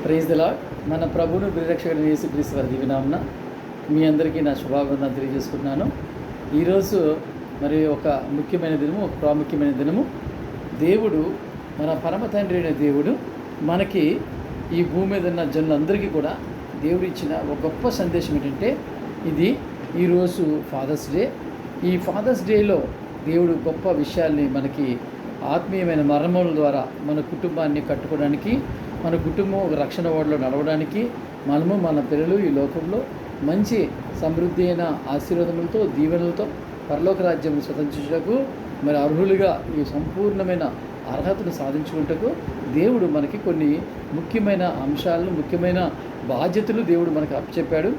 Praise the lord. మన ప్రభువును ప్రియరక్షకుడు యేసుక్రీస్తు వారి దివ్యనామమున మీ అందరికీ నా శుభాభివందనాలు తెలియజేసుకుంటున్నాను. ఈరోజు మరి ఒక ముఖ్యమైన దినము, ఒక ప్రాముఖ్యమైన దినము. దేవుడు, మన పరమ తండ్రి అయిన దేవుడు మనకి ఈ భూమి మీద ఉన్న జనులందరికీ కూడా దేవుడు ఇచ్చిన ఒక గొప్ప సందేశం ఏంటంటే, ఇది ఈరోజు ఫాదర్స్ డే. ఈ ఫాదర్స్ డేలో దేవుడు గొప్ప విషయాల్ని మనకి ఆత్మీయమైన మర్మముల ద్వారా మన కుటుంబాన్ని కట్టుకోవడానికి, మన కుటుంబం ఒక రక్షణ ఓడలో నడవడానికి, మనము మన పిల్లలు ఈ లోకంలో మంచి సమృద్ధి అయిన ఆశీర్వాదములతో, దీవెనలతో పరలోక రాజ్యం స్వతంత్రించుటకు మరి అర్హులుగా ఈ సంపూర్ణమైన అర్హతను సాధించుకుంటకు దేవుడు మనకి కొన్ని ముఖ్యమైన అంశాలను, ముఖ్యమైన బాధ్యతలు దేవుడు మనకు అప్పచెప్పాడు.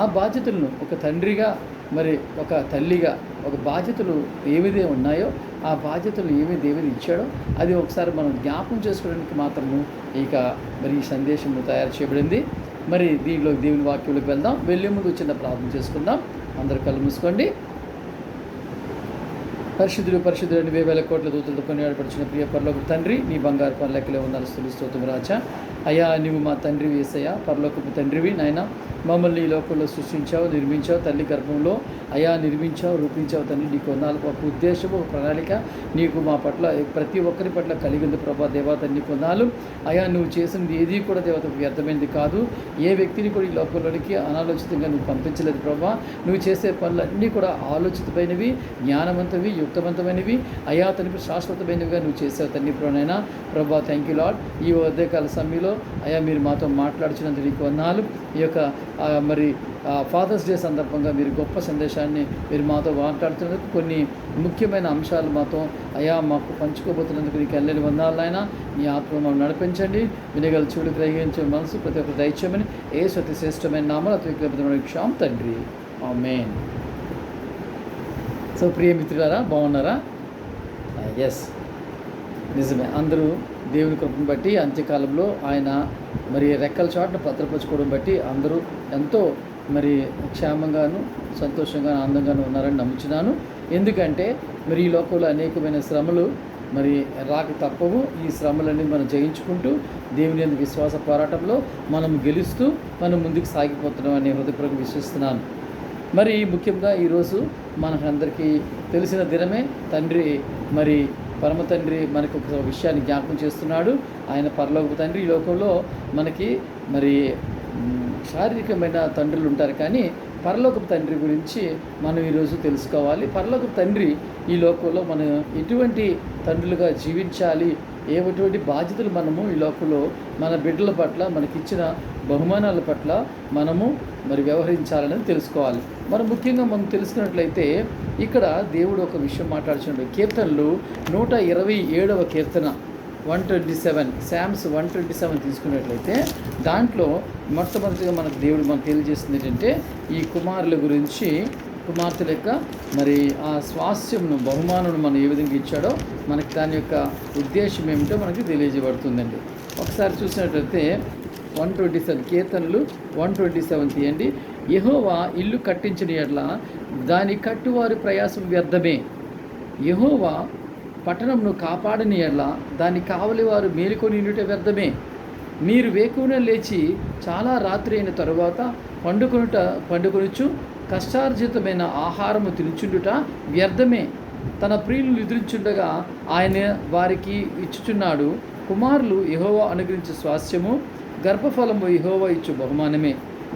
ఆ బాధ్యతలను ఒక తండ్రిగా, మరి ఒక తల్లిగా, ఒక బాధ్యతలు ఏవిదే ఉన్నాయో ఆ బాధ్యతలు ఏమి దేవుడు ఇచ్చాడో అది ఒకసారి మనం జ్ఞాపకం చేసుకోవడానికి మాత్రము మరి ఈ సందేశము తయారు చేయబడింది. మరి దీనిలో దేవుని వాక్యంలోకి వెళ్దాం. వెళ్ళే ముందు చిన్న ప్రార్థన చేసుకుందాం. అందరూ కళ్ళు మూసుకోండి. పరిశుద్ధుడు పరిశుద్ధుడు అని 1000 కోట్ల దూతలతో కొనియాడపడిచిన ప్రియ పరలోక తండ్రి, నీ బంగారు పనులెక్కలే ఉండాలి. స్తుతిస్తోత్రం రాజా. అయ్యా, నీవు మా తండ్రి వేసయ్యా, పరలోకపు తండ్రివి నాయన. మమ్మల్ని ఈ లోకంలో సృష్టించావు, నిర్మించావు, తల్లి గర్భంలో అయ్యా నిర్మించావు, రూపించావు తండ్రి. నీకు వందనాలు. ఒక ఉద్దేశం, ఒక ప్రణాళిక నీకు మా పట్ల, ప్రతి ఒక్కరి పట్ల కలిగింది ప్రభా. దేవత నీకు వందనాలు. అయ్యా, నువ్వు చేసినది ఏది కూడా దేవతకు వ్యర్థమైనది కాదు. ఏ వ్యక్తిని కూడా ఈ లోకంలోనికి అనాలోచితంగా నువ్వు పంపించలేదు ప్రభా. నువ్వు చేసే పనులన్నీ కూడా ఆలోచితమైనవి, జ్ఞానవంతవి, యుక్తవంతమైనవి, అయ్యా తండ్రి శాశ్వతమైనవిగా నువ్వు చేసావు తండ్రి ప్రోనైనా ప్రభా. Thank you lord. ఈ ఉదయకాల సమయంలో అయ్యా మీరు మాతో మాట్లాడుచున్నందుకు నీకు వందనాలు. ఈ యొక్క మరి ఫాదర్స్ డే సందర్భంగా మీరు గొప్ప సందేశాన్ని మీరు మాతో మాట్లాడుతున్నందుకు, కొన్ని ముఖ్యమైన అంశాలు మాతో అయ్యా మాకు పంచుకోబోతున్నందుకు నీకు ఎల్లెలు వందనాలు నాయన. మీ ఆత్మ మమ్మల్ని నడిపించండి. వినగల చెవులు గ్రహించే మనసు ప్రతి ఒక్కరు దయచేయమని యేసు అతి శ్రేష్టమైన నామములో అతి వికృతమైన క్షాం తండ్రి, ఆమేన్. సో ప్రియ మిత్రులారా, బాగున్నారా? ఎస్, నిజమే. అందరూ దేవుని కృపను బట్టి అంత్యకాలంలో ఆయన మరి రెక్కల చాటును భద్రపరచుకోవడం బట్టి అందరూ ఎంతో మరి క్షేమంగాను, సంతోషంగాను, ఆనందంగాను ఉన్నారని నమ్ముచున్నాను. ఎందుకంటే మరి ఈ లోకంలో అనేకమైన శ్రమలు మరి రాక తప్పవు. ఈ శ్రమలన్నీ మనం జయించుకుంటూ దేవుని యందు విశ్వాస పోరాటంలో మనం గెలుస్తూ మనం ముందుకు సాగిపోతున్నాం అనే హృదయపూర్వకంగా విశ్వసిస్తున్నాను. మరి ముఖ్యంగా ఈరోజు మనకందరికీ తెలిసిన దినమే తండ్రి, మరి పరమ తండ్రి మనకు ఒక విషయాన్ని జ్ఞాపకం చేస్తున్నాడు. ఆయన పరలోకపు తండ్రి. ఈ లోకంలో మనకి మరి శారీరకమైన తండ్రులు ఉంటారు, కానీ పరలోకపు తండ్రి గురించి మనం ఈరోజు తెలుసుకోవాలి. పరలోకపు తండ్రి ఈ లోకంలో మనం ఎటువంటి తండ్రులుగా జీవించాలి, ఎటువంటి బాధ్యతలు మనము ఈ లోకంలో మన బిడ్డల పట్ల, మనకిచ్చిన బహుమానాల పట్ల మనము మరి వ్యవహరించాలని తెలుసుకోవాలి. మనం ముఖ్యంగా మనం తెలుసుకున్నట్లయితే ఇక్కడ దేవుడు ఒక విషయం మాట్లాడుతున్నాడు. కీర్తనలు 127వ కీర్తన 127, శామ్స్ 127 తీసుకున్నట్లయితే దాంట్లో మొట్టమొదటిగా మనకు దేవుడు మనకు తెలియజేస్తుంది ఏంటంటే, ఈ కుమారుల గురించి, కుమార్తెల యొక్క మరి ఆ స్వాస్థ్యంను, బహుమానం మనం ఏ విధంగా ఇచ్చాడో మనకి దాని యొక్క ఉద్దేశం ఏమిటో మనకి తెలియజేయబడుతుందండి. ఒకసారి చూసినట్లయితే 127 కీర్తనలు 127 తీయండి. యెహోవా ఇల్లు కట్టించిన యెడల దాని కట్టువారి ప్రయాసం వ్యర్థమే. యెహోవా పట్టణంను కాపాడని యెడల దాన్ని కావలి వారు మేలుకొని ఉండుట వ్యర్థమే. మీరు వేకువనే లేచి చాలా రాత్రి అయిన తరువాత పండుకొనుచు కష్టార్జితమైన ఆహారము తినుచుండుట వ్యర్థమే. తన ప్రియులను ఎదురించుండగా ఆయన వారికి ఇచ్చుచున్నాడు. కుమారులు యెహోవా అనుగ్రహించే స్వాస్థ్యము, గర్భఫలము యెహోవా ఇచ్చు బహుమానమే.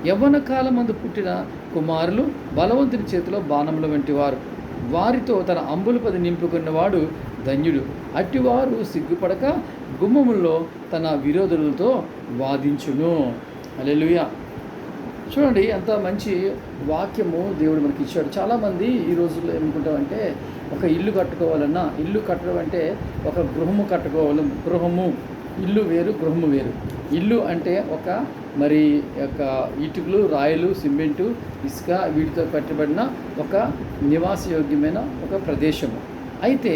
యవ్వన కాలమందు పుట్టిన కుమారులు బలవంతుని చేతిలో బాణముల వంటి వారు. వారితో తన అంబులపది నింపుకున్నవాడు ధన్యుడు. అట్టివారు సిగ్గుపడక గుమ్మముల్లో తన విరోధులతో వాదించును. హల్లెలూయా. చూడండి, ఎంత మంచి వాక్యము దేవుడు మనకి ఇచ్చాడు. చాలామంది ఈ రోజుల్లో ఏమనుకుంటామంటే, ఒక ఇల్లు కట్టుకోవాలన్నా, ఇల్లు కట్టడం అంటే ఒక గృహము కట్టుకోవాలి. గృహము, ఇల్లు వేరు, గృహము వేరు. ఇల్లు అంటే ఒక మరి యొక్క ఇటుకలు, రాయలు, సిమెంటు, ఇసుక వీటితో కట్టబడిన ఒక నివాసయోగ్యమైన ఒక ప్రదేశము. అయితే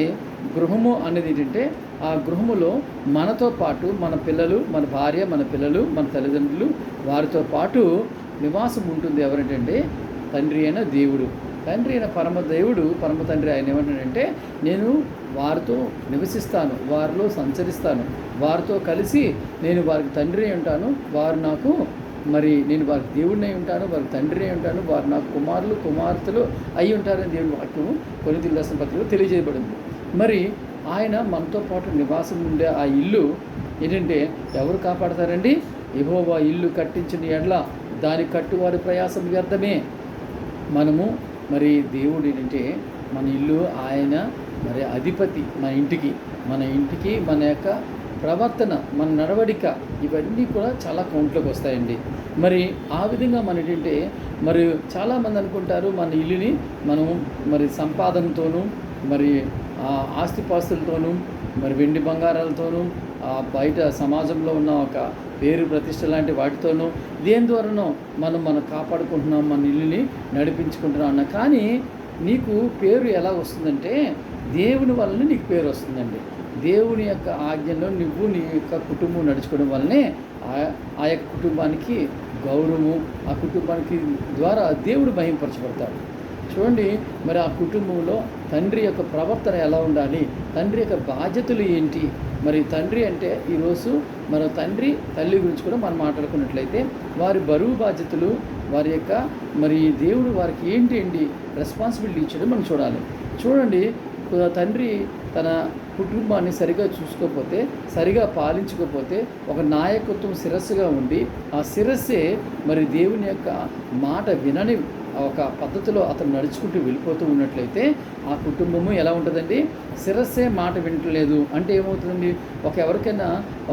గృహము అనేది ఏంటంటే, ఆ గృహములో మనతో పాటు మన పిల్లలు, మన భార్య, మన పిల్లలు, మన తల్లిదండ్రులు, వారితో పాటు నివాసం ఉంటుంది. ఎవరంటే తండ్రి అయిన దేవుడు. తండ్రి అయిన పరమ దేవుడు, పరమ తండ్రి ఆయన ఏమంటాడంటే, నేను వారితో నివసిస్తాను, వారిలో సంచరిస్తాను, వారితో కలిసి నేను వారికి తండ్రి ఉంటాను, వారు నాకు మరి నేను వారికి దేవుడిని అయి ఉంటాను, వారికి తండ్రి అయి ఉంటాను, వారు నాకు కుమారులు కుమార్తెలు అయి ఉంటారని దేవుని వాక్యము కొరింథీయులకు రాసిన పత్రికలో తెలియజేయబడింది. మరి ఆయన మనతో పాటు నివాసం ఉండే ఆ ఇల్లు ఏంటంటే ఎవరు కాపాడతారండి? యెహోవా ఇల్లు కట్టించిన ఎడల దాని కట్టువారి ప్రయాసం వ్యర్థమే. మనము మరి దేవుడు ఏంటంటే మన ఇల్లు, ఆయన మరి అధిపతి మన ఇంటికి మన యొక్క ప్రవర్తన, మన నడవడిక ఇవన్నీ కూడా చాలా కౌంట్లోకి వస్తాయండి. మరి ఆ విధంగా మన ఏంటంటే మరి చాలామంది అనుకుంటారు మన ఇల్లుని మనం మరి సంపాదనతోనూ మరి ఆస్తిపాస్తులతోనూ మరి వెండి బంగారాలతోనూ బయట సమాజంలో ఉన్న ఒక పేరు ప్రతిష్ట లాంటి వాటితోనూ దేని ద్వారానో మనం కాపాడుకుంటున్నాం, మన ఇల్లుని నడిపించుకుంటున్నాం అన్న. కానీ నీకు పేరు ఎలా వస్తుందంటే దేవుని వలన నీకు పేరు వస్తుందండి. దేవుని యొక్క ఆజ్ఞలో నువ్వు నీ యొక్క కుటుంబం నడుచుకోవడం వల్లనే ఆ యొక్క కుటుంబానికి గౌరవము, ఆ కుటుంబానికి ద్వారా దేవుడు మహింపరచబడతాడు. చూడండి, మరి ఆ కుటుంబంలో తండ్రి యొక్క ప్రవర్తన ఎలా ఉండాలి, తండ్రి యొక్క బాధ్యతలు ఏంటి. మరి తండ్రి అంటే ఈరోజు మన తల్లి గురించి కూడా మనం మాట్లాడుకున్నట్లయితే వారి బరువు బాధ్యతలు, వారి యొక్క మరి దేవుడు వారికి ఏంటి రెస్పాన్సిబిలిటీ ఇచ్చడం మనం చూడాలి. చూడండి, తండ్రి తన కుటుంబాన్ని సరిగా చూసుకోకపోతే, సరిగా పాలించకపోతే, ఒక నాయకత్వం శిరస్సుగా ఉండి ఆ శిరస్సే మరి దేవుని యొక్క మాట వినని ఒక పద్ధతిలో అతను నడుచుకుంటూ వెళ్ళిపోతూ ఉన్నట్లయితే ఆ కుటుంబము ఎలా ఉంటుందండి? శిరస్సే మాట వినట్లేదు అంటే ఏమవుతుందండి? ఎవరికైనా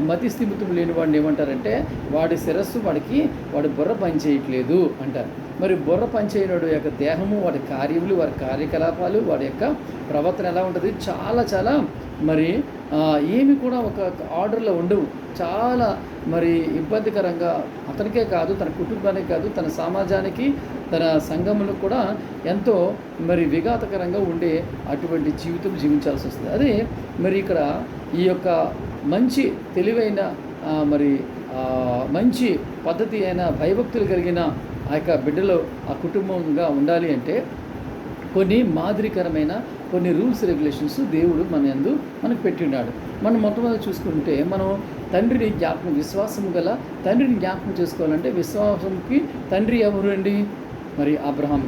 మతి స్థిమితం లేని వాడిని ఏమంటారంటే వాడి శిరస్సు వాడి బుర్ర పనిచేయట్లేదు అంటారు. మరి బుర్ర పనిచేయనోడు యొక్క దేహము, వాడి కార్యములు, వాడి కార్యకలాపాలు, వాడి యొక్క ప్రవర్తన ఎలా ఉంటుంది? చాలా చాలా మరి ఏమి కూడా ఒక ఆర్డర్లో ఉండవు. చాలా మరి ఇబ్బందికరంగా అతనికే కాదు, తన కుటుంబానికి కాదు, తన సమాజానికి, తన సంఘములకు కూడా ఎంతో మరి విఘాతకరంగా ఉండే అటువంటి జీవితం జీవించాల్సి వస్తుంది. అదే మరి ఇక్కడ ఈ యొక్క మంచి తెలివైన మరి మంచి పద్ధతి అయిన భయభక్తులు కలిగిన ఆ యొక్క బిడ్డలో ఆ కుటుంబంగా ఉండాలి అంటే కొన్ని మాదిరికరమైన కొన్ని రూల్స్ రెగ్యులేషన్స్ దేవుడు మనకు పెట్టినాడు. మనం మొట్టమొదటి చూసుకుంటే మనం తండ్రిని విశ్వాసము గల తండ్రిని జ్ఞాపకం చేసుకోవాలంటే విశ్వాసంకి తండ్రి ఎవరు అండి? మరి అబ్రహాం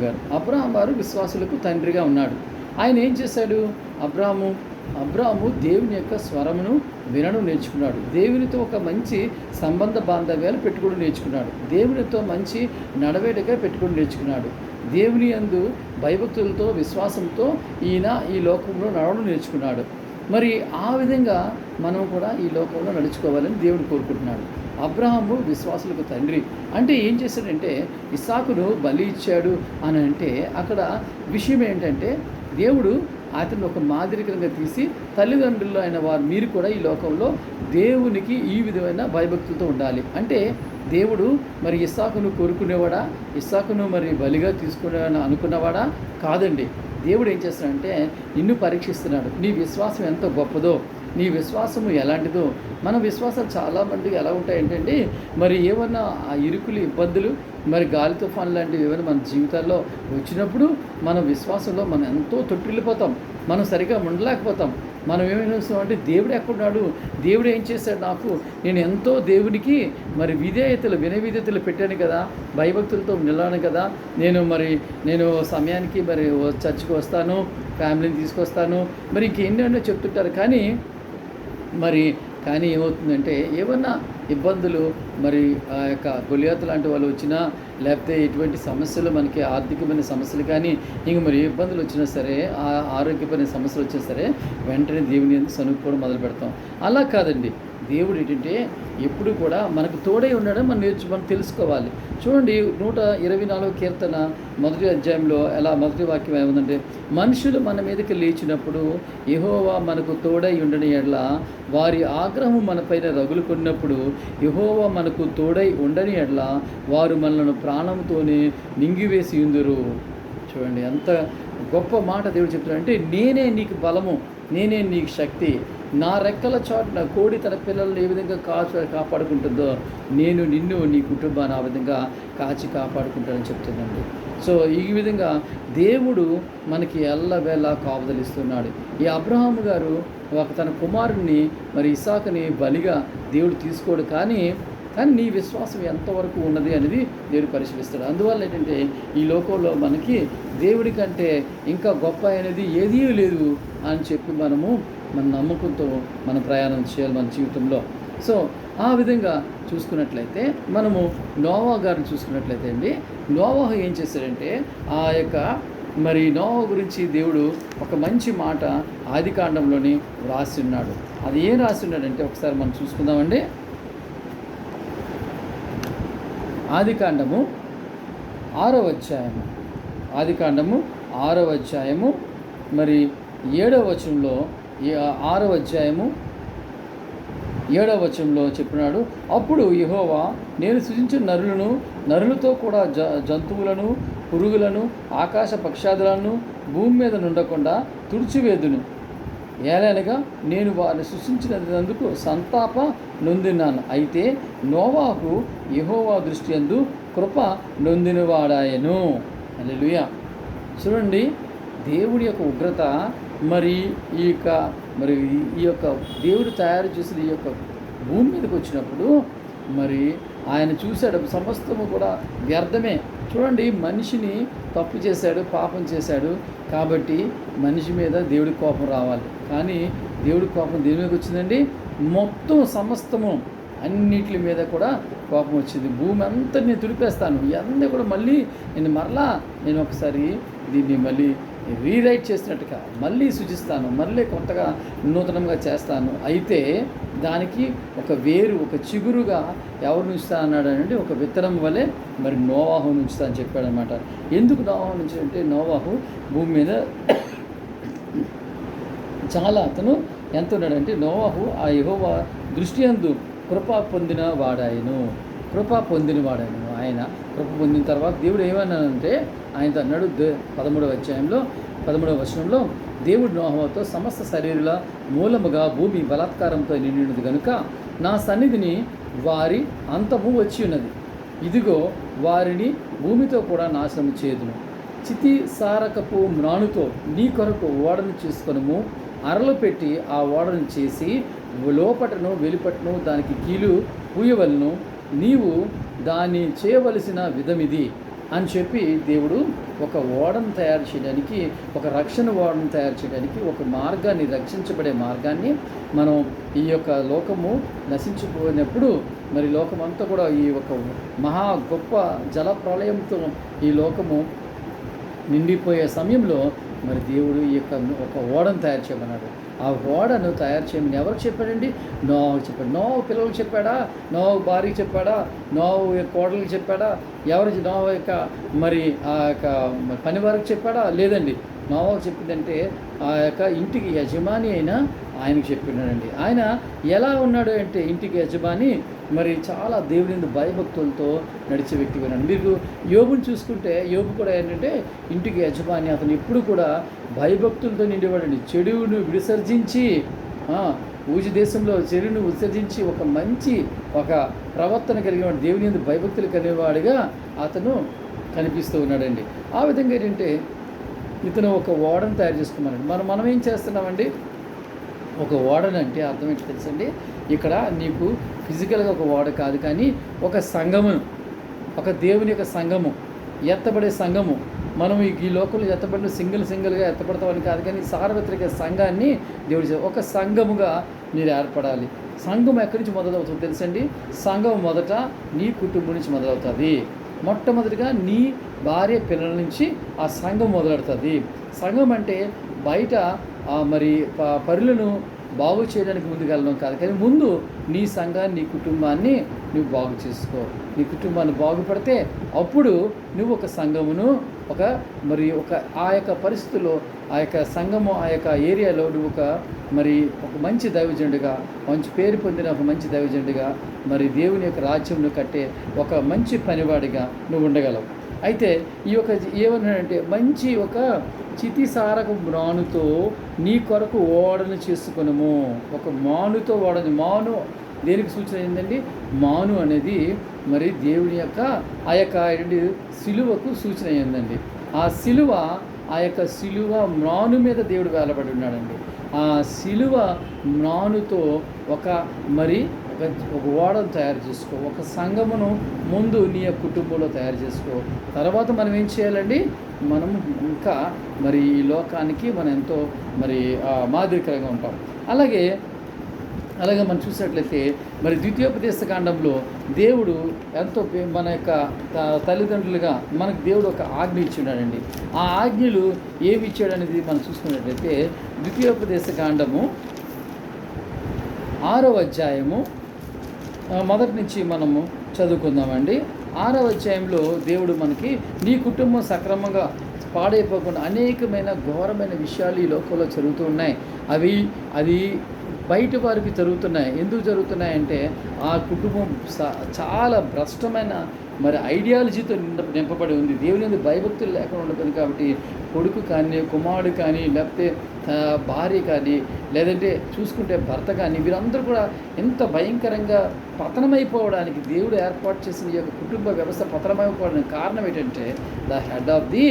గారు విశ్వాసులకు తండ్రిగా ఉన్నాడు. ఆయన ఏం చేశాడు? అబ్రాము దేవుని యొక్క స్వరమును వినడం నేర్చుకున్నాడు. దేవునితో ఒక మంచి సంబంధ బాంధవ్యాలు పెట్టుకోవడం నేర్చుకున్నాడు. దేవునితో మంచి నడవేటగా పెట్టుకోవడం నేర్చుకున్నాడు. దేవుని యందు భయభక్తులతో విశ్వాసంతో ఈయన ఈ లోకంలో నడవడం నేర్చుకున్నాడు. మరి ఆ విధంగా మనం కూడా ఈ లోకంలో నడుచుకోవాలని దేవుడు కోరుకుంటున్నాడు. అబ్రహాము విశ్వాసులకు తండ్రి అంటే ఏం చేశాడంటే ఇస్సాకును బలి ఇచ్చాడు అని అంటే అక్కడ విషయం ఏంటంటే దేవుడు అతను ఒక మాదిరికరంగా తీసి తల్లిదండ్రులు అయిన వారు మీరు కూడా ఈ లోకంలో దేవునికి ఈ విధమైన భయభక్తులతో ఉండాలి అంటే దేవుడు మరి ఇస్సాకును కోరుకునేవాడా? ఇస్సాకును మరి బలిగా తీసుకునేవాడా అనుకున్నవాడా? కాదండి. దేవుడు ఏం చేస్తున్నాడంటే నిన్ను పరీక్షిస్తున్నాడు. నీ విశ్వాసం ఎంత గొప్పదో, నీ విశ్వాసము ఎలాంటిదో. మన విశ్వాసాలు చాలామందికి ఎలా ఉంటాయంటే మరి ఏమన్నా ఆ ఇరుకులు ఇబ్బందులు మరి గాలి తుఫాన్ లాంటివి ఏమైనా మన జీవితాల్లో వచ్చినప్పుడు మన విశ్వాసంలో మనం ఎంతో తొట్టిల్లిపోతాం, మనం సరిగా ఉండలేకపోతాం. మనం ఏమేమి చూస్తామంటే దేవుడు ఎక్కడున్నాడు, దేవుడు ఏం చేశాడు నాకు, నేను ఎంతో దేవునికి మరి విధేయతలు పెట్టాను కదా, భయభక్తులతో నిలవను కదా, నేను సమయానికి మరి చర్చికి వస్తాను, ఫ్యామిలీని తీసుకొస్తాను, మరి ఇంకెన్నెన్నో చెప్తుంటారు. కానీ ఏమవుతుందంటే ఏమన్నా ఇబ్బందులు మరి ఆ యొక్క గొలియాతు లాంటి వాళ్ళు వచ్చినా లేకపోతే ఎటువంటి సమస్యలు మనకి ఆర్థికమైన సమస్యలు కానీ ఇంక మరి ఏ ఇబ్బందులు వచ్చినా సరే, ఆరోగ్యపరమైన సమస్యలు వచ్చినా సరే వెంటనే దేవుని ఎందుకు సనుక్కోవడం మొదలు పెడతాం. అలా కాదండి. దేవుడు ఏంటంటే ఎప్పుడు కూడా మనకు తోడై ఉండడం మనం తెలుసుకోవాలి. చూడండి 124 కీర్తన 1వ అధ్యాయంలో మొదటి వాక్యం ఏముందంటే మనుషులు మన మీదకి లేచినప్పుడు యెహోవా మనకు తోడై ఉండని ఎడల వారి ఆగ్రహం మనపైన రగులుకున్నప్పుడు యెహోవా మనకు తోడై ఉండని ఎడల వారు మనలను ప్రాణంతోనే నింగివేసి ఉందురు. చూడండి ఎంత గొప్ప మాట దేవుడు చెప్తున్నాడు అంటే నేనే నీకు బలము, నేనే నీకు శక్తి, నా రెక్కల చాటున కోడి తన పిల్లల్ని ఏ విధంగా కాపాడుకుంటుందో నేను నిన్ను నీ కుటుంబాన్ని ఆ విధంగా కాపాడుకుంటానని చెప్తుందండి. సో ఈ విధంగా దేవుడు మనకి ఎల్లవేళ కాపుదలిస్తున్నాడు. ఈ అబ్రహాము గారు తన కుమారుణ్ణి మరి ఇస్సాకుని బలిగా దేవుడు తీసుకోడు, కానీ నీ విశ్వాసం ఎంతవరకు ఉన్నది అనేది దేవుడు పరిశీలిస్తాడు. అందువల్ల ఏంటంటే ఈ లోకంలో మనకి దేవుడి కంటే ఇంకా గొప్ప అనేది ఏదీ లేదు అని చెప్పి మనము మన నమ్మకంతో మన ప్రయాణం చేయాలి మన జీవితంలో. సో ఆ విధంగా చూసుకున్నట్లయితే మనము నోవా గారిని చూసుకున్నట్లయితే అండి, నోవాహు ఏం చేశాడంటే ఆ యొక్క మరి నోవా గురించి దేవుడు ఒక మంచి మాట ఆదికాండంలోని రాసి ఉన్నాడు. అది ఏం రాసి ఉన్నాడంటే ఒకసారి మనం చూసుకుందామండి. ఆదికాండము 6వ అధ్యాయము మరి 7వ వచనంలో 6వ అధ్యాయము 7వ వచనంలో చెప్పినాడు, అప్పుడు యెహోవా నేను సృజించిన నరులతో కూడా జంతువులను, పురుగులను, ఆకాశ పక్షాదులను భూమి మీద నుండకుండా తుడిచివేదును. ఏలనగా నేను వారిని సృష్టించినందుకు సంతాప నొందినాను. అయితే నోవాహు యెహోవా దృష్టి యందు కృప నొందినవాడాయను. హల్లెలూయా. చూడండి, దేవుడి యొక్క ఉగ్రత మరి ఈ యొక్క దేవుడు తయారు చేసిన ఈ యొక్క భూమి మీదకి వచ్చినప్పుడు మరి ఆయన చూశాడు సమస్తము కూడా వ్యర్థమే. చూడండి, మనిషిని తప్పు చేశాడు, పాపం చేశాడు కాబట్టి మనిషి మీద దేవుడి కోపం రావాలి. కానీ దేవుడి కోపం దేని మీదకి వచ్చిందండి? మొత్తం సమస్తము అన్నిటి మీద కూడా కోపం వచ్చింది. భూమి అంతా నేను తుడిపేస్తాను, ఇవన్నీ కూడా మళ్ళీ నేను ఒకసారి దీన్ని మళ్ళీ రీరైట్ చేసినట్టుగా మళ్ళీ సృజిస్తాను, మళ్ళీ కొత్తగా నూతనంగా చేస్తాను. అయితే దానికి ఒక వేరు, ఒక చిగురుగా ఎవరు ఉంచుతా అన్నాడు అంటే ఒక విత్తనం వలె మరి నోవాహు ఉంచుతా అని చెప్పాడు అనమాట. ఎందుకు నోవాహు నుంచి అంటే నోవాహు భూమి మీద చాలా అతను ఎంత ఉన్నాడంటే నోవాహు ఆ యెహోవా దృష్టి యందు కృప పొందిన వాడాయను. ఆయన కృప పొందిన తర్వాత దేవుడు ఏమన్నానంటే ఆయనతో అన్నాడు 13వ వచనంలో దేవుడు నోవాహుతో సమస్త శరీరుల మూలముగా భూమి బలాత్కారంతో నిండినది కనుక నా సన్నిధిని వారి అంతము వచ్చి ఉన్నది. ఇదిగో వారిని భూమితో కూడా నాశనం చేదును. చితి సారకపు మ్రాణుతో నీ కొరకు ఓడను చేసుకొనుము. అరలు పెట్టి ఆ ఓడను చేసి లోపటను వెలుపటను దానికి కీలు పూయవలను. నీవు దాన్ని చేయవలసిన విధమిది అని చెప్పి దేవుడు ఒక ఓడను తయారు చేయడానికి, ఒక రక్షణ ఓడను తయారు చేయడానికి ఒక మార్గాన్ని, రక్షించబడే మార్గాన్ని మనం ఈ యొక్క లోకము నశించిపోయినప్పుడు మరి లోకమంతా కూడా ఈ ఒక మహా గొప్ప జల ప్రళయంతో ఈ లోకము నిండిపోయే సమయంలో మరి దేవుడు ఈ యొక్క ఒక ఓడను తయారు చేయమన్నాడు. ఆ ఓడను తయారు చేయమని ఎవరు చెప్పాడండి? నోవాహు చెప్పాడు. నోవాహు పిల్లలకు చెప్పాడా? నోవాహు భార్యకి చెప్పాడా? నోవాహు కోడలకు చెప్పాడా? నోవాహు యొక్క మరి ఆ యొక్క పని వారికి చెప్పాడా? లేదండి. నోవాహు చెప్పిందంటే ఆ యొక్క ఇంటికి యజమాని అయినా ఆయనకు చెప్పినాడండి. ఆయన ఎలా ఉన్నాడు అంటే ఇంటికి యజమాని మరి చాలా దేవుని భయభక్తులతో నడిచే వ్యక్తిగా ఉన్నాడు. మీరు యోబుని చూసుకుంటే యోబు కూడా ఏంటంటే ఇంటికి యజమాని, అతను ఎప్పుడు కూడా భయభక్తులతో నిండేవాడండి. చెడును విసర్జించి ఊజి దేశంలో చెడును విసర్జించి ఒక మంచి ఒక ప్రవర్తన కలిగిన దేవుని యందు భయభక్తులు కలిగినవాడిగా అతను కనిపిస్తూ ఉన్నాడండి. ఆ విధంగా ఏంటంటే ఇతను ఒక ఓడను తయారు చేసుకోమన్నాడు. మనం ఏం చేస్తున్నామండి? ఒక ఓడనంటే అర్థం ఏంటి తెలుసండి? ఇక్కడ నీకు ఫిజికల్గా ఒక ఓడ కాదు, కానీ ఒక సంఘమును, ఒక దేవుని యొక్క సంఘము, ఎత్తబడే సంఘము. మనం ఈ లోకంలో ఎత్తబడిన సింగిల్గా ఎత్తపడతామని కాదు, కానీ సార్వత్రిక సంఘాన్ని దేవుడు ఒక సంఘముగా మీరు ఏర్పడాలి. సంఘం ఎక్కడి నుంచి మొదలవుతుంది తెలుసండి? సంఘం మొదట నీ కుటుంబం నుంచి మొదలవుతుంది. మొట్టమొదటిగా నీ భార్య పిల్లల నుంచి ఆ సంఘం మొదలెడుతుంది. సంఘం అంటే బయట మరి పరులను బాగు చేయడానికి ముందుకెళ్ళడం కాదు, కానీ ముందు నీ సంఘాన్ని, నీ కుటుంబాన్ని నువ్వు బాగు చేసుకో. నీ కుటుంబాన్ని బాగుపడితే అప్పుడు నువ్వు ఒక సంఘమును ఆ యొక్క పరిస్థితుల్లో ఆ యొక్క సంఘము ఆ యొక్క ఏరియాలో నువ్వు ఒక మంచి దైవజనుడిగా, మంచి పేరు పొందిన ఒక మంచి దైవజనుడిగా మరి దేవుని యొక్క రాజ్యంను కట్టే ఒక మంచి పనివాడిగా నువ్వు ఉండగలవు. అయితే ఈ యొక్క ఏమన్నాడంటే మంచి ఒక చితిసారక మ్రానుతో నీ కొరకు ఓడను చేసుకునము. ఒక మానుతో ఓడని, మాను దేనికి సూచన ఏంటండి? మాను అనేది మరి దేవుని యొక్క ఆ యొక్క సిలువకు సూచన అయిందండి. ఆ యొక్క సిలువ మ్రాను మీద దేవుడు వేలబడి ఉన్నాడండి. ఆ శిలువ మ్రానుతో ఒక ఓడను తయారు చేసుకో, ఒక సంఘమును ముందు నీ కుటుంబంలో తయారు చేసుకో. తర్వాత మనం ఏం చేయాలండి, మనము ఇంకా ఈ లోకానికి మనం ఎంతో మాదిరికరంగా ఉంటాం. అలాగే మనం చూసినట్లయితే ద్వితీయోపదేశ కాండంలో దేవుడు ఎంతో మన యొక్క తల్లిదండ్రులుగా మనకు దేవుడు ఒక ఆజ్ఞ ఇచ్చాడండి. ఆ ఆజ్ఞలు ఏమి ఇచ్చాడనేది మనం చూసుకున్నట్లయితే ద్వితీయోపదేశ కాండము 6వ అధ్యాయము మొదటి నుంచి మనము చదువుకుందామండి. 6వ అధ్యాయంలో దేవుడు మనకి నీ కుటుంబం సక్రమంగా పాడైపోకుండా అనేకమైన ఘోరమైన విషయాలు ఈ లోకంలో జరుగుతూ ఉన్నాయి. అది బయట వారికి జరుగుతున్నాయి. ఎందుకు జరుగుతున్నాయంటే ఆ కుటుంబం చాలా భ్రష్టమైన ఐడియాలజీతో నింపబడి ఉంది. దేవుని యందు భయభక్తులు లేకుండా ఉండదు. కాబట్టి కొడుకు కానీ, కుమారుడు కానీ, లేకపోతే భార్య కానీ, లేదంటే చూసుకుంటే భర్త కానీ, వీరందరూ కూడా ఎంత భయంకరంగా పతనమైపోవడానికి దేవుడు ఏర్పాటు చేసిన ఈ యొక్క కుటుంబ వ్యవస్థ పతనమైపోవడానికి కారణం ఏంటంటే the head of the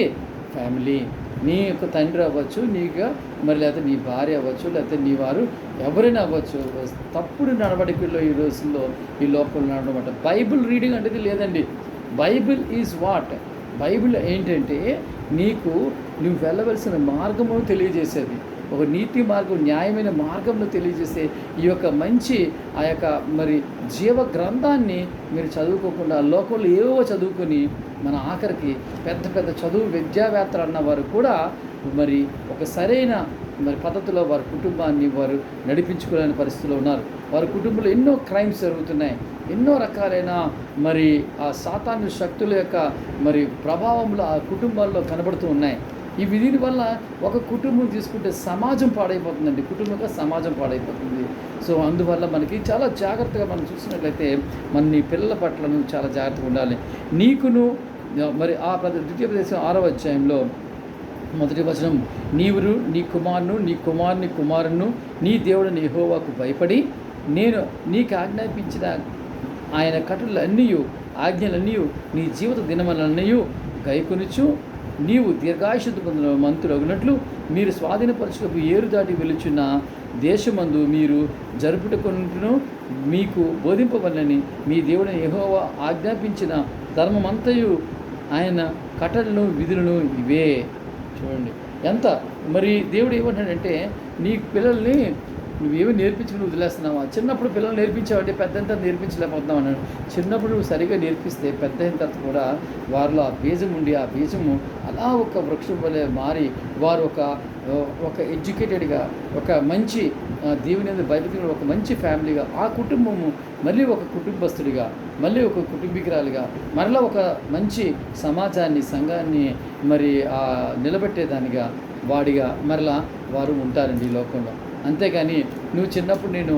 family. నీ యొక్క తండ్రి అవ్వచ్చు, లేకపోతే నీ భార్య అవ్వచ్చు, లేకపోతే నీ వారు ఎవరైనా అవ్వచ్చు, తప్పుడు నడవడికల్లో ఈ రోజుల్లో ఈ లోపల నడవమాట. బైబిల్ రీడింగ్ అనేది లేదండి. Bible is what? బైబిల్ ఏంటంటే నువ్వు వెళ్ళవలసిన మార్గమును తెలియజేసేది, ఒక నీతి మార్గం, న్యాయమైన మార్గంను తెలియజేసే ఈ యొక్క మంచి ఆ యొక్క జీవ గ్రంథాన్ని మీరు చదువుకోకుండా లోకంలో ఏవో చదువుకొని మన ఆఖరికి పెద్ద పెద్ద చదువు విద్యావేత్తలు అన్నవారు కూడా ఒక సరైన పద్ధతిలో వారి కుటుంబాన్ని వారు నడిపించుకోలేని పరిస్థితిలో ఉన్నారు. వారి కుటుంబంలో ఎన్నో క్రైమ్స్ జరుగుతున్నాయి. ఎన్నో రకాలైన ఆ సాతాను శక్తుల యొక్క ప్రభావంలో ఆ కుటుంబాల్లో కనబడుతూ ఉన్నాయి. దీనివల్ల ఒక కుటుంబం తీసుకుంటే సమాజం పాడైపోతుందండి. కుటుంబంగా సమాజం పాడైపోతుంది. సో అందువల్ల మనకి చాలా జాగ్రత్తగా మనం చూసినట్లయితే నీ పిల్లల పట్ల చాలా జాగ్రత్తగా ఉండాలి. నీకును ఆ ద్వితీయోపదేశం 6వ అధ్యాయంలో మొదటి వచనం, నీవు నీ కుమారుని నీ దేవుడైన యెహోవాకు భయపడి నేను నీకు ఆజ్ఞాపించిన ఆయన ఆజ్ఞలన్నీ నీ జీవిత దినములన్నీ గైకొనుచు నీవు దీర్ఘాయుష్షు పొందిన మంతులగునట్లు మీరు స్వాధీనపరచుటకు ఏరు దాటి వెలుచున్న దేశమందు మీరు జరుపుటకును మీకు బోధింపవలనని మీ దేవుడైన యెహోవా ఆజ్ఞాపించిన ధర్మమంతయు ఆయన కట్టడలను విధులను ఇవే. చూడండి ఎంత దేవుడు ఏమంటాడంటే, నీ పిల్లల్ని నువ్వేమీ నేర్పించుకుని వదిలేస్తున్నావా? చిన్నప్పుడు పిల్లలు నేర్పించావంటే పెద్ద ఎంత నేర్పించలేకపోతున్నావు అన్నాడు. చిన్నప్పుడు నువ్వు సరిగా నేర్పిస్తే పెద్ద అయిన తర్వాత కూడా వారిలో ఆ బీజం ఉండి ఆ బీజము అలా ఒక వృక్షం వలె మారి వారు ఒక ఎడ్యుకేటెడ్గా, ఒక మంచి దేవుని యందు భయభక్తులు, ఒక మంచి ఫ్యామిలీగా, ఆ కుటుంబము మళ్ళీ ఒక కుటుంబస్తుడిగా, మళ్ళీ ఒక కుటుంబీకురాలుగా, మరలా ఒక మంచి సమాజాన్ని, సంఘాన్ని నిలబెట్టేదానిగా వాడిగా మరలా వారు ఉంటారండి ఈ లోకంలో. అంతేగాని నువ్వు చిన్నప్పుడు నేను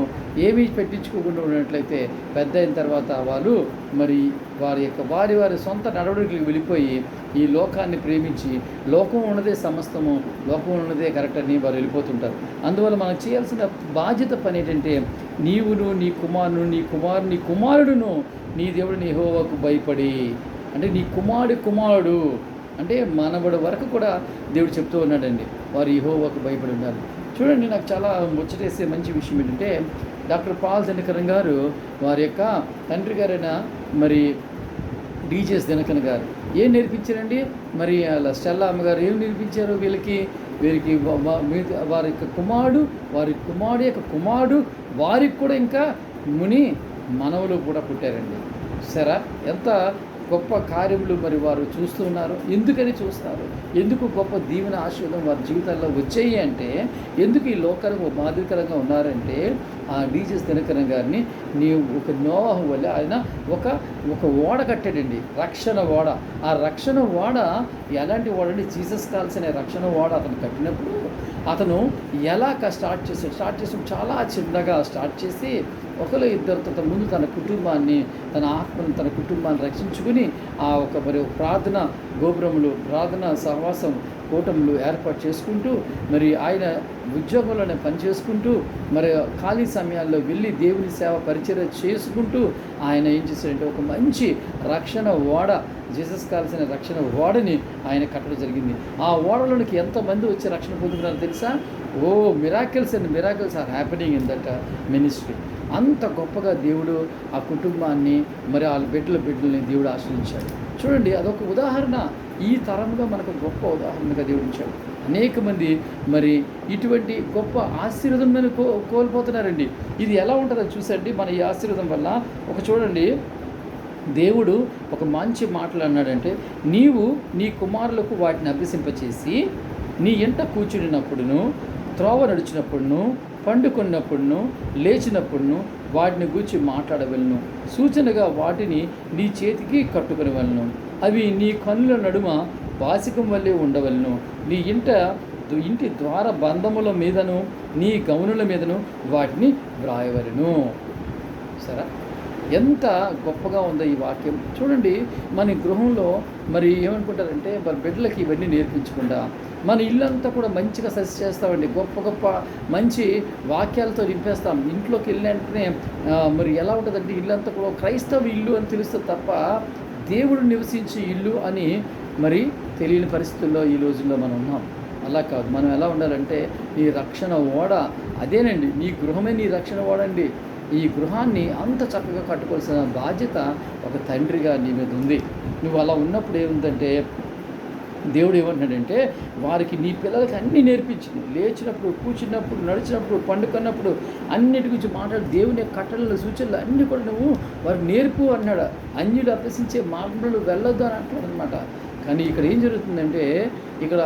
ఏమీ పెట్టించుకోకుండా ఉన్నట్లయితే పెద్ద అయిన తర్వాత వాళ్ళు వారి సొంత నడవడికలకు వెళ్ళిపోయి ఈ లోకాన్ని ప్రేమించి లోకం ఉన్నదే సమస్తము, లోకం ఉన్నదే కరెక్ట్ అని వారు వెళ్ళిపోతుంటారు. అందువల్ల మనం చేయాల్సిన బాధ్యత పని ఏంటంటే, నీవును నీ కుమారుడును నీ దేవుడిని యెహోవాకు భయపడి, అంటే నీ కుమారుడు అంటే మనవడి వరకు కూడా దేవుడు చెప్తూ ఉన్నాడండి, వారు యెహోవాకు భయపడి ఉన్నారు. చూడండి, నాకు చాలా ముచ్చటేసే మంచి విషయం ఏంటంటే, డాక్టర్ పాల్ దినకరన్ గారు వారి యొక్క తండ్రి గారైన డీజేఎస్ దినకరన్ గారు ఏం నేర్పించారండి? స్టెల్లా అమ్మగారు ఏం నేర్పించారు వీరికి వారి యొక్క కుమారుడు యొక్క కుమారుడు వారికి కూడా ఇంకా మనవలు కూడా పుట్టారండి. సరే, ఎంత గొప్ప కార్యములు వారు చూస్తూ ఉన్నారు. ఎందుకని చూస్తారు? ఎందుకు గొప్ప దీవెన ఆశీర్వాదం వారి జీవితాల్లో వచ్చాయి అంటే, ఎందుకు ఈ లోకానికి మాదిరికరంగా ఉన్నారంటే, ఆ డీజేఎస్ దినకరన్ గారిని ఒక నోవాహు వల్ల ఆయన ఒక ఓడ కట్టాడండి, రక్షణ ఓడ. ఆ రక్షణ ఓడ ఎలాంటి ఓడండి? జీసస్ కాల్స్ అనే రక్షణ ఓడ అతను కట్టినప్పుడు అతను ఎలా స్టార్ట్ చేసి చాలా చిన్నగా స్టార్ట్ చేసి ఒకరు ఇద్దరితో ముందు తన కుటుంబాన్ని, తన ఆత్మను, తన కుటుంబాన్ని రక్షించుకుని ఆ ఒక మరి ప్రార్థన గోపురములు, ప్రార్థన సహవాసం కూటములు ఏర్పాటు చేసుకుంటూ, మరి ఆయన ఉద్యోగంలోనే పనిచేసుకుంటూ, మరి ఖాళీ సమయాల్లో వెళ్ళి దేవుని సేవ పరిచర్య చేసుకుంటూ ఆయన ఏం చేశాడంటే ఒక మంచి రక్షణ ఓడ, జీసస్ కాల్సిన రక్షణ ఓడని ఆయన కట్టడం జరిగింది. ఆ ఓడలోనికి ఎంతమంది వచ్చి రక్షణ పొందుకున్నారో తెలుసా? Miracles and miracles are happening in that ministry. అంత గొప్పగా దేవుడు ఆ కుటుంబాన్ని, మరి వాళ్ళ బిడ్డలని దేవుడు ఆశ్రయించాడు. చూడండి, అదొక ఉదాహరణ. ఈ తరంలో మనకు గొప్ప ఉదాహరణగా దేవుడు ఇచ్చాడు. అనేక మంది మరి ఇటువంటి గొప్ప ఆశీర్వాదం మీద కోల్పోతున్నారండి. ఇది ఎలా ఉంటుందో చూసండి. మన ఈ ఆశీర్వాదం వల్ల చూడండి, దేవుడు ఒక మంచి మాటలు అన్నాడంటే, నీవు నీ కుమారులకు వాటిని అభ్యసింపచేసి నీ ఇంట కూర్చున్నప్పుడును, త్రోవ నడిచినప్పుడును, పండుకున్నప్పుడును, లేచినప్పుడును వాటిని గూర్చి మాట్లాడవలను. సూచనగా వాటిని నీ చేతికి కట్టుకుని వెళ్ళను. అవి నీ కన్నుల నడుమ వాసికం వల్లే ఉండవలను. నీ ఇంటి ద్వార బంధముల మీదను, నీ గౌనుల మీదను వాటిని వ్రాయవలను. సరే, ఎంత గొప్పగా ఉందో ఈ వాక్యం. చూడండి, మన గృహంలో మరి ఏమనుకుంటారంటే, మరి బిడ్డలకి ఇవన్నీ నేర్పించకుండా మన ఇల్లంతా కూడా మంచిగా సర్చ్ చేస్తామండి. గొప్ప గొప్ప మంచి వాక్యాలతో నింపేస్తాం. ఇంట్లోకి వెళ్ళినట్టునే మరి ఎలా ఉంటుందంటే, ఇల్లంతా కూడా క్రైస్తవ ఇల్లు అని తెలుస్తుంది తప్ప దేవుడు నివసించే ఇల్లు అని మరి తెలియని పరిస్థితుల్లో ఈ రోజుల్లో మనం ఉన్నాం. అలా కాదు. మనం ఎలా ఉండాలంటే, నీ రక్షణ ఓడ అదేనండి. నీ గృహమే నీ రక్షణ ఓడండి. ఈ గృహాన్ని అంత చక్కగా కట్టుకోవాల్సిన బాధ్యత ఒక తండ్రిగా నీ మీద ఉంది. నువ్వు అలా ఉన్నప్పుడు ఏముందంటే, దేవుడు ఏమంటున్నాడంటే, వారికి నీ పిల్లలకి అన్నీ నేర్పించింది. లేచినప్పుడు, కూర్చున్నప్పుడు, నడిచినప్పుడు, పండుకున్నప్పుడు అన్నిటి గురించి మాట్లాడి దేవుని కట్టడలు, సూచనలు అన్నీ కూడా నువ్వు వారికి నేర్పు అన్నాడు. అన్యులు అభ్యసించే మార్గంలో వెళ్ళొద్దు అని అంటాడు అనమాట. కానీ ఇక్కడ ఏం జరుగుతుందంటే, ఇక్కడ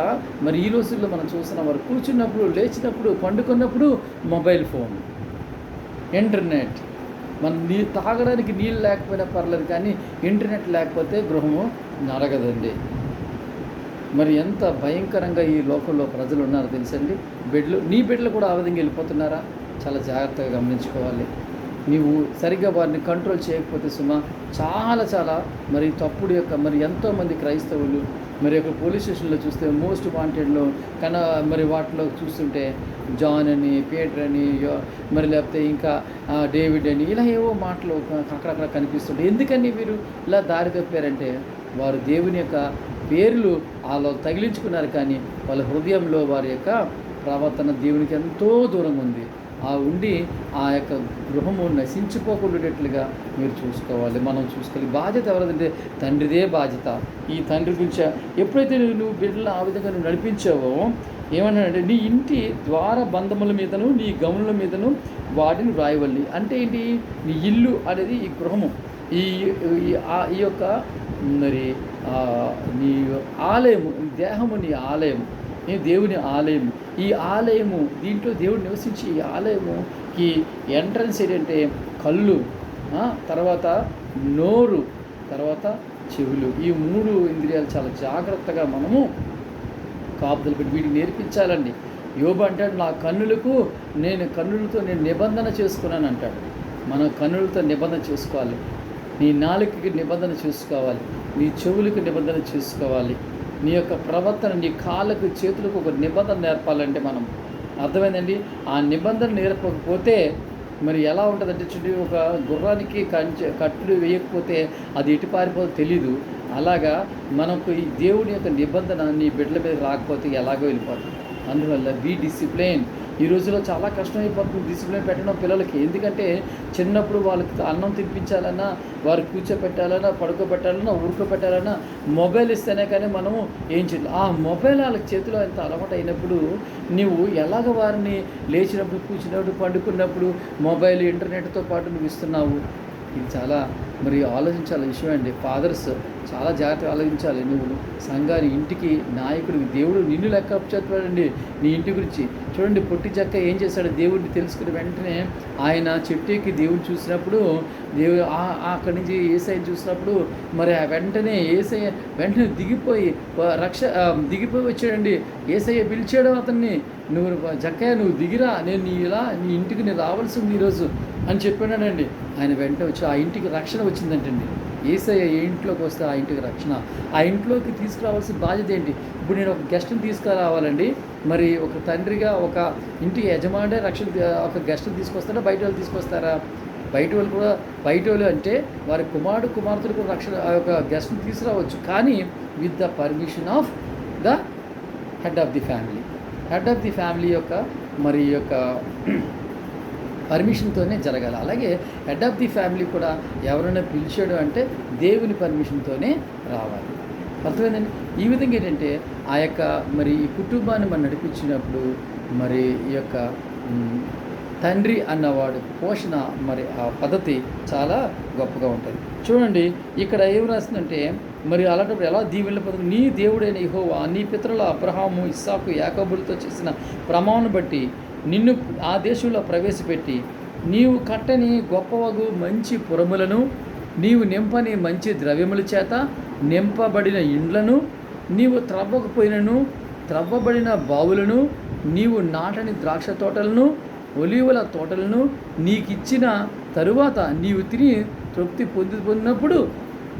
మరి ఈ రోజుల్లో మనం చూస్తున్నాం, వారు కూర్చున్నప్పుడు, లేచినప్పుడు, పండుకున్నప్పుడు మొబైల్ ఫోన్, ఇంటర్నెట్. తాగడానికి నీళ్ళు లేకపోయినా పర్లేదు, కానీ ఇంటర్నెట్ లేకపోతే గృహము నరగదండి. మరి ఎంత భయంకరంగా ఈ లోకంలో ప్రజలు ఉన్నారో తెలుసండి. నీ బిడ్డలు కూడా ఆ విధంగా వెళ్ళిపోతున్నారా? చాలా జాగ్రత్తగా గమనించుకోవాలి. నీవు సరిగ్గా వారిని కంట్రోల్ చేయకపోతే చాలా మరి తప్పుడు మరి ఎంతోమంది క్రైస్తవులు మరి ఒక పోలీస్ స్టేషన్లో చూస్తే మోస్ట్ వాంటెడ్లో మరి వాటిలో చూస్తుంటే జాన్ అని, పీటర్ అని, మరి లేకపోతే ఇంకా డేవిడ్ అని, ఇలా ఏవో మాటలు అక్కడక్కడ కనిపిస్తుంటాయి. ఎందుకని వీరు ఇలా దారి తప్పారంటే, వారు దేవుని యొక్క పేర్లు వాళ్ళు తగిలించుకున్నారు, కానీ వాళ్ళ హృదయంలో వారి యొక్క ప్రవర్తన దేవునికి ఎంతో దూరంగా ఉంది. ఆ యొక్క గృహము నశించిపోకుండాటట్లుగా మీరు చూసుకోవాలి. మనం చూసుకోవాలి. బాధ్యత ఎవరిదంటే తండ్రిదే బాధ్యత. ఈ తండ్రి గురించి ఎప్పుడైతే నువ్వు బిడ్డలు ఆ విధంగా నువ్వు నడిపించావో, ఏమన్నాడంటే, నీ ఇంటి ద్వార బంధముల మీదను, నీ గమనుల మీదను వాటిని వ్రాయవల్లి. అంటే ఏంటి? నీ ఇల్లు అనేది ఈ గృహము, ఈ యొక్క మరి నీ ఆలయము, దేహము నీ ఆలయం, దేవుని ఆలయం. ఈ ఆలయము, దీంట్లో దేవుడు నివసించి ఈ ఆలయముకి ఎంట్రన్స్ ఏంటంటే కళ్ళు, తర్వాత నోరు, తర్వాత చెవులు. ఈ 3 ఇంద్రియాలు చాలా జాగ్రత్తగా మనము కాపుదలు పెట్టి వీటికి నేర్పించాలండి. యోబు అంటాడు, నా కన్నులతో నేను నిబంధన చేసుకున్నాను అంటాడు. మన కన్నులతో నిబంధన చేసుకోవాలి. నీ నాలుకకి నిబంధన చేసుకోవాలి. నీ చెవులకు నిబంధన చేసుకోవాలి. నీ యొక్క ప్రవర్తన, నీ కాళ్ళకు, చేతులకు ఒక నిబంధన నేర్పాలంటే మనం, అర్థమైందండి. ఆ నిబంధన నేర్పకపోతే మరి ఎలా ఉంటుందంటే, చుట్టూ ఒక గుర్రానికి కట్లు వేయకపోతే అది ఎటు పారిపోతుందో తెలీదు. అలాగా మనకు ఈ దేవుని యొక్క నిబంధన నీ బిడ్డల మీద రాకపోతే ఎలాగో వెళ్ళిపోతుంది. అందువల్ల బీ డిసిప్లైన్. ఈ రోజుల్లో చాలా కష్టమైపోతుంది డిసిప్లిన్ పెట్టడం పిల్లలకి. ఎందుకంటే చిన్నప్పుడు వాళ్ళకి అన్నం తినిపించాలన్నా, వారు కూర్చోపెట్టాలన్నా, పడుకోబెట్టాలన్నా, ఊరుకోబెట్టాలన్నా మొబైల్ ఇస్తేనే కానీ మనము ఏం చేయాలి. ఆ మొబైల్ వాళ్ళకి చేతిలో ఎంత అలవాటు అయినప్పుడు నువ్వు ఎలాగ వారిని లేచినప్పుడు, కూర్చున్నప్పుడు, పండుకున్నప్పుడు మొబైల్, ఇంటర్నెట్తో పాటు నువ్వు ఇస్తున్నావు. ఇది చాలా మరి ఆలోచించాలి విషయం అండి. ఫాదర్స్ చాలా జాగ్రత్తగా ఆలోచించాలి. నువ్వు సంఘాన్ని, ఇంటికి నాయకుడికి దేవుడు నిన్ను లెక్క చెప్పాడండి. నీ ఇంటి గురించి చూడండి. పొట్టి చెక్క ఏం చేశాడు? దేవుడిని తెలుసుకుని వెంటనే ఆయన చెట్టుకి దేవుడిని చూసినప్పుడు, అక్కడి నుంచి ఏసయ్యని చూసినప్పుడు మరి వెంటనే దిగిపోయి వచ్చాడండి. ఏసయ్య పిలిచాడు అతన్ని, నువ్వు జక్కయ్య నువ్వు దిగిరా, నేను నీ ఇంటికి నేను రావాల్సి ఉంది ఈరోజు అని చెప్పానండి. ఆయన వెంటనే వచ్చి ఆ ఇంటికి రక్షణ వచ్చిందంటండి. యేసయ్య ఏ ఇంట్లోకి వస్తే ఆ ఇంటికి రక్షణ. ఆ ఇంట్లోకి తీసుకురావాల్సిన బాధ్యత ఏంటి? ఇప్పుడు నేను ఒక గెస్ట్‌ని తీసుకురావాలండి. మరి ఒక తండ్రిగా ఒక ఇంటి యజమానుడే ఒక గెస్ట్‌ని తీసుకొస్తారా? బయట వాళ్ళు తీసుకొస్తారా? బయట వాళ్ళు కూడా బయట వాళ్ళు అంటే వారి కుమార్తెలు కూడా రక్షణ ఆ యొక్క గెస్ట్‌ని తీసుకురావచ్చు. కానీ with the permission of the head of the family. Head of the family యొక్క మరి యొక్క పర్మిషన్తోనే జరగాలి. అలాగే హెడ్ ఆఫ్ ది ఫ్యామిలీ కూడా ఎవరైనా పిలిచాడు అంటే దేవుని పర్మిషన్తోనే రావాలి. అర్థమైందండి. ఈ విధంగా ఏంటంటే ఆ యొక్క మరి ఈ కుటుంబాన్ని మనం నడిపించినప్పుడు మరి ఈ యొక్క తండ్రి అన్నవాడు పోషణ మరి ఆ పద్ధతి చాలా గొప్పగా ఉంటుంది. చూడండి ఇక్కడ ఏం రాస్తుందంటే మరి అలాంటప్పుడు ఎలా దీవెనల పద్ధతి, నీ దేవుడైన యెహోవా నీ పితరుల అబ్రహాము, ఇస్సాకు, యాకోబులతో చేసిన ప్రమాణం బట్టి నిన్ను ఆ దేశంలో ప్రవేశపెట్టి నీవు కట్టని గొప్పవగు మంచి పురములను, నీవు నింపని మంచి ద్రవ్యముల చేత నింపబడిన ఇండ్లను, నీవు త్రవ్వబడిన బావులను, నీవు నాటని ద్రాక్ష తోటలను, ఒలీవల తోటలను నీకిచ్చిన తరువాత నీవు తిని తృప్తి పొందినప్పుడు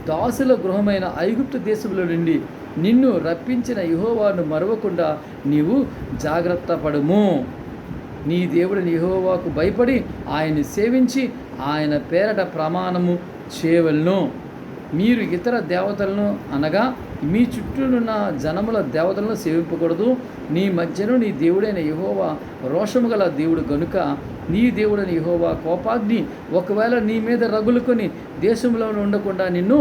దాసుల గృహమైన ఐగుప్తు దేశంలో నుండి నిన్ను రప్పించిన యెహోవాను మరవకుండా నీవు జాగ్రత్త పడుము. నీ దేవుడిని యెహోవాకు భయపడి ఆయన్ని సేవించి ఆయన పేరట ప్రమాణము చేయవలెను. మీరు ఇతర దేవతలను అనగా మీ చుట్టూనున్న జనముల దేవతలను సేవింపకూడదు. నీ మధ్యను నీ దేవుడైన యెహోవా రోషము గల దేవుడు గనుక నీ దేవుడైన యెహోవా కోపాగ్ని ఒకవేళ నీ మీద రగులుకొని దేశంలో ఉండకుండా నిన్ను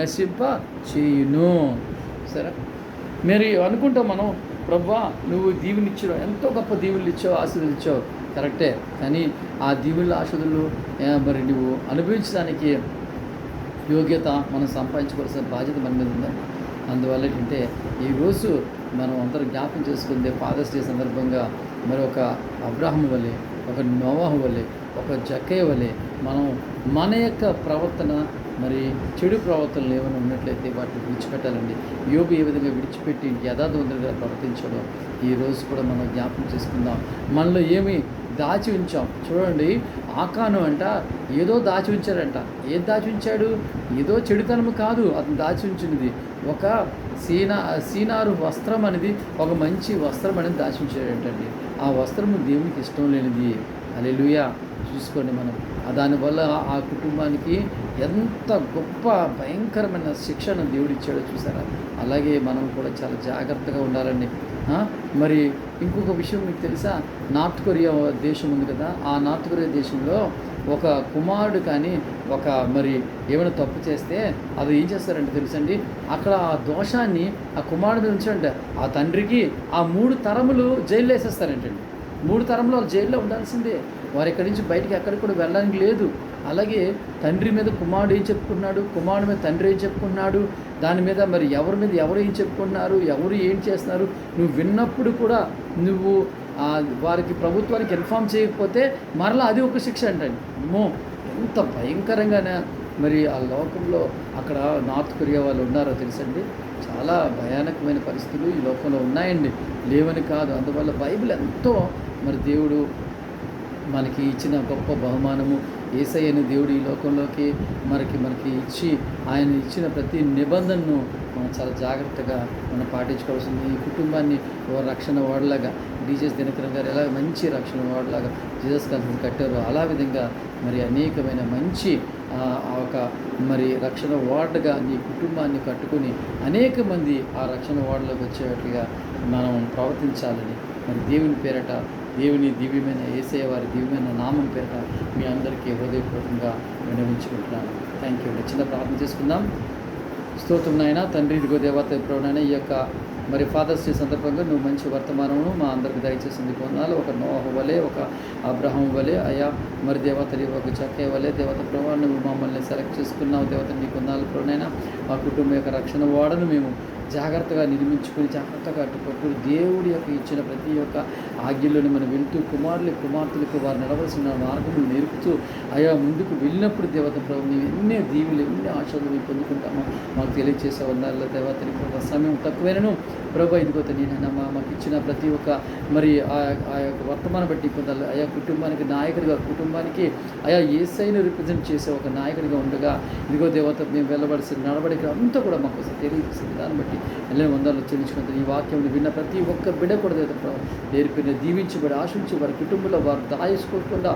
నశింప చేయును. సరే, మరి అనుకుంటాం మనం, ప్రభువా నువ్వు దీవెనిచ్చావు, ఎంతో గొప్ప దీవెనలు ఇచ్చావు, ఆశీర్వదించావు, ఇచ్చావు, కరెక్టే. కానీ ఆ దీవెనలు ఆశీర్వాదాలు మరి నువ్వు అనుభవించడానికి యోగ్యత మనం సంపాదించుకోవాల్సిన బాధ్యత మన మీద ఉందండి. అందువల్ల ఏంటంటే ఈరోజు మనం అందరం జ్ఞాపకం చేసుకుందే ఫాదర్స్ డే సందర్భంగా మరి ఒక అబ్రాహము వలె, ఒక నోవాహు వలె, ఒక జక్కయ్య వలె మనం మన యొక్క ప్రవర్తన మరి చెడు ప్రవర్తనలు ఏమైనా ఉన్నట్లయితే వాటిని విడిచిపెట్టాలండి. యోబు ఏ విధంగా విడిచిపెట్టి యథార్థవంతుడిగా ప్రవర్తించడం ఈరోజు కూడా మనం జ్ఞాపకం చేసుకుందాం. మనలో ఏమి దాచి ఉంచాం. చూడండి, ఆకాను అంట ఏదో దాచి ఉంచాడంట. ఏది దాచి ఉంచాడు? ఏదో చెడుతనము కాదు అతను దాచి ఉంచినది. ఒక సీనారు వస్త్రం అనేది, ఒక మంచి వస్త్రం అనేది దాచి ఉంచాడంటండి. ఆ వస్త్రము దేవునికి ఇష్టం లేనిది. హల్లెలూయా. చూసుకోండి మనం దానివల్ల ఆ కుటుంబానికి ఎంత గొప్ప భయంకరమైన శిక్షను దేవుడు ఇచ్చాడో చూసారా. అలాగే మనం కూడా చాలా జాగ్రత్తగా ఉండాలండి. మరి ఇంకొక విషయం మీకు తెలుసా, నార్త్ కొరియా దేశం ఉంది కదా, ఆ నార్త్ కొరియా దేశంలో ఒక కుమారుడు కానీ ఒక మరి ఏమైనా తప్పు చేస్తే అది ఏం చేస్తారంటే తెలుసండి, అక్కడ ఆ దోషాన్ని ఆ కుమారుడు మీద ఉంచండి, ఆ తండ్రికి ఆ 3 తరములు జైల్లో వేసేస్తారంటండి. 3 తరములు వాళ్ళు జైల్లో ఉండాల్సిందే. వారు ఇక్కడి నుంచి బయటికి ఎక్కడికి కూడా వెళ్ళడానికి లేదు. అలాగే తండ్రి మీద కుమారుడు ఏం చెప్పుకున్నాడు, కుమారుడు మీద తండ్రి ఏం చెప్పుకున్నాడు, దాని మీద మరి ఎవరి మీద ఎవరు ఏం చెప్పుకున్నారు, ఎవరు ఏం చేస్తున్నారు, నువ్వు విన్నప్పుడు కూడా నువ్వు వారికి ప్రభుత్వానికి ఇన్ఫామ్ చేయకపోతే మరలా అది ఒక శిక్ష అంటండి. ఎంత భయంకరంగానే మరి ఆ లోకంలో అక్కడ నార్త్ కొరియా వాళ్ళు ఉన్నారో తెలుసండి. చాలా భయానకమైన పరిస్థితులు ఈ లోకంలో ఉన్నాయండి, లేవని కాదు. అందువల్ల బైబిల్ ఎంతో మరి దేవుడు మనకి ఇచ్చిన గొప్ప బహుమానము. యేసయ్యను దేవుడు ఈ లోకంలోకి మనకి ఇచ్చి ఆయన ఇచ్చిన ప్రతి నిబంధనను మనం చాలా జాగ్రత్తగా మనం పాటించుకోవాల్సింది. ఈ కుటుంబాన్ని ఓ రక్షణ వాడలాగా డీజెస్ దినకరన్ గారు ఎలా మంచి రక్షణ వాడలాగా జీసస్ కాన్ఫరెన్స్ కట్టారో అలా విధంగా మరి అనేకమైన మంచి ఒక మరి రక్షణ వార్డుగా నీ కుటుంబాన్ని కట్టుకుని అనేక మంది ఆ రక్షణ వార్డులోకి వచ్చేటట్టుగా మనం ప్రవర్తించాలని మరి దేవుని పేరట, దేవుని దివ్యమైన యేసయ్య వారి దివ్యమైన నామం పేరట మీ అందరికీ హృదయపూర్వకంగా విన్నవించుకుంటున్నాను. Thank you. చిన్న ప్రార్థన చేసుకుందాం. స్తోత్రం నాయన తండ్రి, ఇదిగో దేవత ప్రభువైనా ఈ యొక్క మరి ఫాదర్స్ డే సందర్భంగా నువ్వు మంచి వర్తమానమును మా అందరికి దయచేసింది కొన్నాళ్ళు. ఒక నోహు వలె, ఒక అబ్రహాం వలె అయ్యా, మరి దేవతని ఒక చక్కయ్య వలె దేవత ప్రభావం నువ్వు మమ్మల్ని సెలెక్ట్ చేసుకున్నావు. దేవత నీ కొన్నాళ్ళు ప్రభువైనా మా కుటుంబం యొక్క రక్షణ వాడను మేము జాగ్రత్తగా నిర్మించుకొని జాగ్రత్తగా అట్టుపట్టు దేవుడి యొక్క ఇచ్చిన ప్రతి ఒక్క ఆజ్ఞల్లోని మనం వెళ్తూ కుమార్తెలకు వారు నడవలసిన మార్గములు నేర్పుతూ అయా ముందుకు వెళ్ళినప్పుడు దేవత ప్రభు మేము ఎన్ని దీవులు ఎన్ని ఆశలు మేము పొందుకుంటామో మాకు తెలియజేసే వందాల దేవతని ప్రభు సమయం తక్కువైనను ప్రభు ఇదిగో నేను మాకు ఇచ్చిన ప్రతి ఒక్క మరి ఆ యొక్క వర్తమానం బట్టి పొందాలి ఆయా కుటుంబానికి నాయకుడిగా కుటుంబానికి ఆయా యేసయ్యను రిప్రజెంట్ చేసే ఒక నాయకుడిగా ఉండగా ఇదిగో దేవత మేము వెళ్ళబడిన నడవడిక అంతా కూడా మాకు తెలియజేసింది. దాన్ని బట్టి ఎల్లని వందలు చెల్లించుకుంటారు. ఈ వాక్యం విన్న ప్రతి ఒక్క బిడ్డ కూడా దేవత నేర్పిన దీవించబడి ఆశించి వారి కుటుంబంలో వారు దాయేసుకోకుండా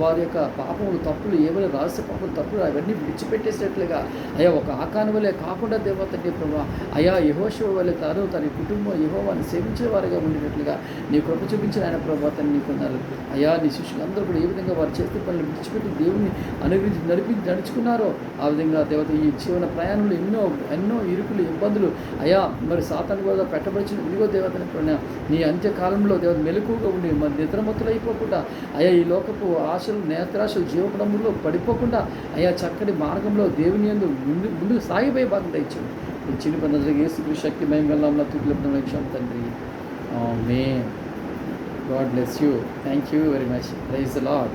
వారి యొక్క పాపములు తప్పులు ఏమైనా రహస్య పాపములు తప్పులు అవన్నీ విడిచిపెట్టేసినట్లుగా అయా ఒక ఆకాను వలె కాకుండా దేవత ప్రభు అయా యెహోషువ వలె తన కుటుంబం యెహోవాని సేవించే వారిగా ఉండేటట్లుగా నీ కృప చూపించిన ఆయన ప్రభు తను నీకు ఉన్నారు. అయా నీ శిష్యులందరూ కూడా ఏ విధంగా వారు చేస్తే పనులు విడిచిపెట్టి దేవుణ్ణి అనుగ్రహించి నడుచుకున్నారో ఆ విధంగా దేవత ఈ జీవన ప్రయాణంలో ఎన్నో ఇరుకులు ఇబ్బందులు అయా మరి సాతాను కూడా పెట్టబడిచిన ఇదిగో దేవతని నీ అంత్యకాలంలో దేవత మెలకుగా ఉండి మరి నిద్రమత్తులు అయిపోకుండా అయా ఈ లోకపు ఆశలు నేత్రాశలు జీవపడములో పడిపోకుండా అయా చక్కటి మార్గంలో దేవుని యందు ముందుకు సాగిపోయే భాగంగా ఇచ్చాడు. ఈ చిన్న పనులు యేసుక్రీస్తు శక్తి మహిమ గల తులపడం తండ్రి. Amen. God bless you. Thank you very much. Praise the lord.